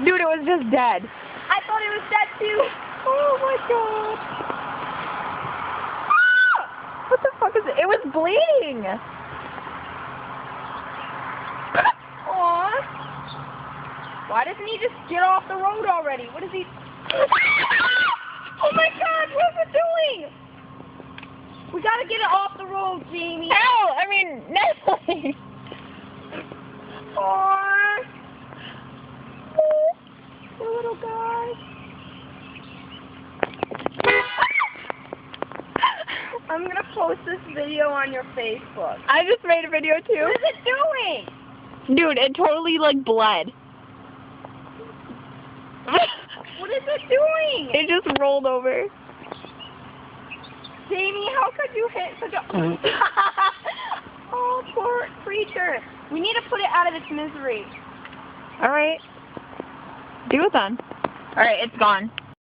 Dude, it was just dead. I thought it was dead too. Oh my god. Ah! What the fuck is it? It was bleeding. Aww. Why doesn't he just get off the road already? What is he? Oh my god, what is it doing? We gotta get it off the road, Jamie. Hell, I mean, Natalie. Aww. The little guy. I'm gonna post this video on your Facebook. I just made a video too. What is it doing? Dude, it totally like bled. What is it doing? It just rolled over. Jamie, how could you hit such a... Oh, poor creature. We need to put it out of its misery. Alright. Do it then. Alright, it's gone.